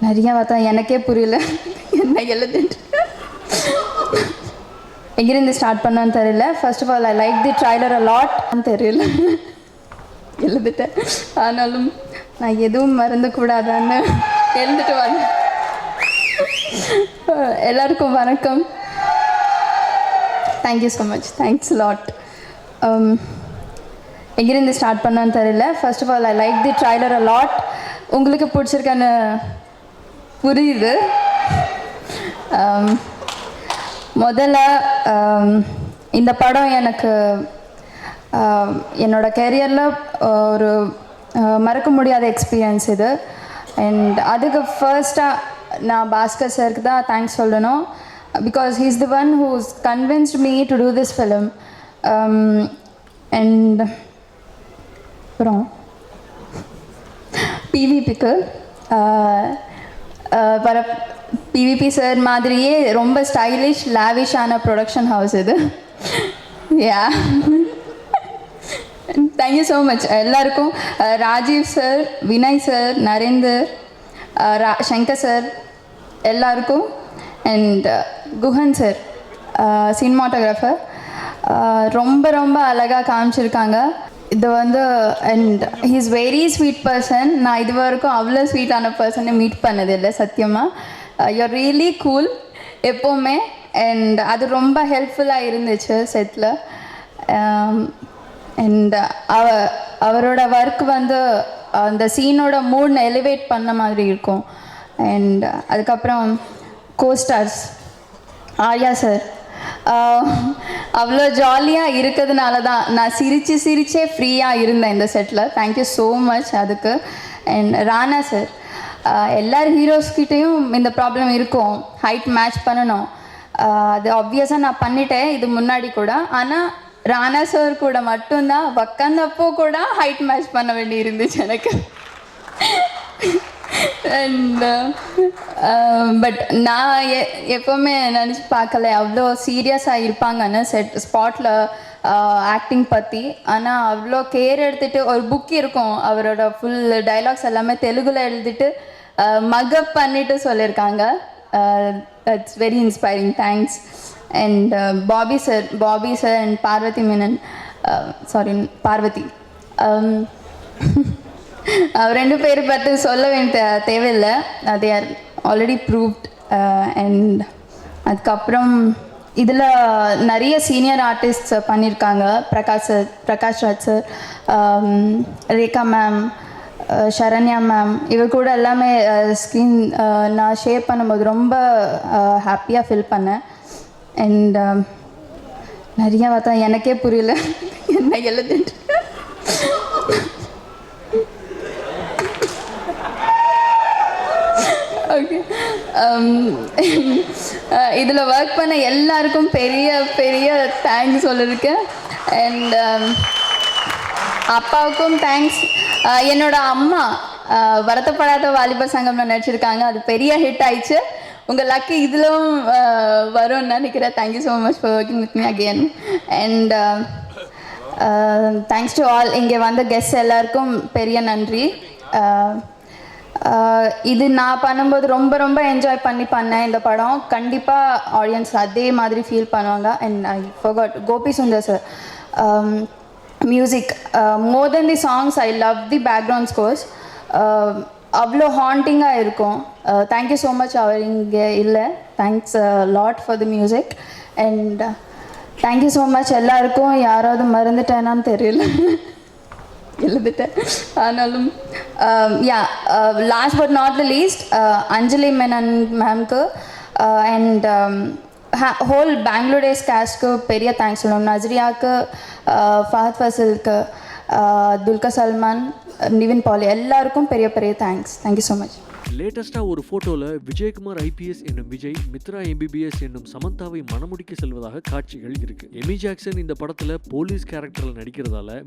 நிறைய பார்த்தா எனக்கே புரியல என்ன எழுதுட்டு எங்கிருந்து ஸ்டார்ட் பண்ணான்னு தெரியல. First of all I like the trailer a lot தெரியல எழுதிட்டேன். ஆனாலும் நான் எதுவும் மறந்துக்கூடாதான்னு எழுந்துட்டு வந்தேன். எல்லாருக்கும் வணக்கம். Thank you so much. Thanks lot. எங்கிருந்து ஸ்டார்ட் பண்ணான்னு தெரியல. First of all I like the trailer a lot. உங்களுக்கு பிடிச்சிருக்கான்னு புரியுது. முதல்ல இந்த படம் எனக்கு என்னோட கெரியரில் ஒரு மறக்க முடியாத எக்ஸ்பீரியன்ஸ் இது. அண்ட் அதுக்கு ஃபர்ஸ்ட்டாக நான் பாஸ்கர் சாருக்கு தான் தேங்க்ஸ் சொல்லணும். Because he is the one whose convinced me to do this film. And அப்புறம் பிவிபிக்கு வர பிவிபி சார் மாதிரியே ரொம்ப ஸ்டைலிஷ் லாவிஷான ப்ரொடக்ஷன் ஹவுஸ் இது. யா, தேங்க்யூ ஸோ மச் எல்லாருக்கும். Rajiv sir, Vinay sir, Narender, Shankar sir எல்லாருக்கும். அண்ட் குஹன் சார் சினிமாட்டோகிராஃபர் ரொம்ப ரொம்ப அழகாக காமிச்சிருக்காங்க. இது வந்து and he is very sweet person. நான் இது வரைக்கும் அவ்வளோ ஸ்வீட்டான பர்சனை மீட் பண்ணதில்லை சத்தியமாக. யூஆர் ரியலி கூல் எப்போவுமே. அண்ட் அது ரொம்ப ஹெல்ப்ஃபுல்லாக இருந்துச்சு செட்டில். அண்ட் அவரோட ஒர்க் வந்து அந்த சீனோட மூட்னை எலிவேட் பண்ண மாதிரி இருக்கும். அண்ட் அதுக்கப்புறம் கோஸ்டார்ஸ் ஆர்யா சார் அவ்வளோ ஜாலியாக இருக்கிறதுனால தான் நான் சிரிச்சே ஃப்ரீயாக இருந்தேன் இந்த செட்டில். தேங்க்யூ ஸோ மச் அதுக்கு. அண்ட் ராணா சார், எல்லார் ஹீரோஸ்கிட்டையும் இந்த ப்ராப்ளம் இருக்கும், ஹைட் மேட்ச் பண்ணணும். அது ஆப்வியஸாக நான் பண்ணிட்டேன் இது முன்னாடி கூட. ஆனால் ராணா சார் கூட மட்டும்தான் உக்காந்தப்போ கூட ஹைட் மேட்ச் பண்ண வேண்டி இருந்துச்சு எனக்கு. அண்ட் பட் நான் எப்போவுமே நினச்சி பார்க்கல அவ்வளோ சீரியஸாக இருப்பாங்கன்னு ஸ்பாட்டில் ஆக்டிங் பற்றி. ஆனால் அவ்வளோ கேர் எடுத்துகிட்டு ஒரு புக் இருக்கும், அவரோட ஃபுல் டைலாக்ஸ் எல்லாமே தெலுங்கில் எழுதிட்டு மக்கப் பண்ணிட்டு சொல்லியிருக்காங்க. That's very inspiring. Thanks. And Bobby sir and Parvathy Menon, sorry Parvathy, ரெண்டு பேர் பற்றி சொல்ல வேண்டிய தேவையில்லை, they are already proved. And அதுக்கப்புறம் இதில் நிறைய சீனியர் ஆர்டிஸ்ட்ஸ் பண்ணியிருக்காங்க. Prakash Raj sir, Rekha ma'am, Saranya ma'am, இவர் கூட எல்லாமே ஸ்க்ரீன் நான் ஷேர் பண்ணும்போது ரொம்ப ஹாப்பியாக ஃபீல் பண்ணேன். அண்ட் நிறைய பார்த்தா எனக்கே புரியல என்ன எழுதுட்டு. ஓகே, இதில் ஒர்க் பண்ண எல்லாருக்கும் பெரிய பெரிய தேங்க்ஸ் சொல்லியிருக்கேன். அண்ட் அப்பாவுக்கும் தேங்க்ஸ். என்னோட அம்மா வருத்தப்படாத வாலிபர் சங்கம்ல நடிச்சிருக்காங்க, அது பெரிய ஹிட் ஆயிடுச்சு. உங்கள் லக்கு இதிலும் வரும்னு நினைக்கிறேன். Thank you so much for working with me again. And thanks to all, இங்கே வந்த கெஸ்ட் எல்லாருக்கும் பெரிய நன்றி. இது நான் பண்ணும்போது ரொம்ப ரொம்ப என்ஜாய் பண்ணேன் இந்த படம். கண்டிப்பாக ஆடியன்ஸ் அதே மாதிரி ஃபீல் பண்ணுவாங்க. And I forgot Gopi Sundar sir music, more then the songs I love the background scores. அவ்வளோ ஹாண்டிங்காக இருக்கும். Thank you so much. அவர் இங்கே இல்லை, thanks lot for the music. And thank you so much எல்லாருக்கும். யாராவது மறந்துட்டேனான்னு தெரியல எழுதிட்டேன். ஆனாலும் yeah, last but not the least Anjali Menon மேம்க்கு அண்ட் ஹோல் பெங்களூர் டேஸ் கேஸ்ட்க்கு பெரிய தேங்க்ஸ் சொல்லணும். நஜ்ரியாவுக்கு, ஃபஹத் ஃபசிலுக்கு, துல்கர் சல்மான், நிவின் பாலி எல்லாருக்கும் பெரிய பெரிய தேங்க்ஸ். Thank you so much. லேட்டஸ்டாக ஒரு ஃபோட்டோவில் விஜயகுமார் ஐபிஎஸ் என்னும் விஜய், மித்ரா எம்பிபிஎஸ் என்னும் சமந்தாவை மணமுடிக்க செல்வதாக காட்சிகள் இருக்கு. எமி ஜாக்சன் இந்த படத்தில் போலீஸ் கேரக்டரில் நடிக்கிறதால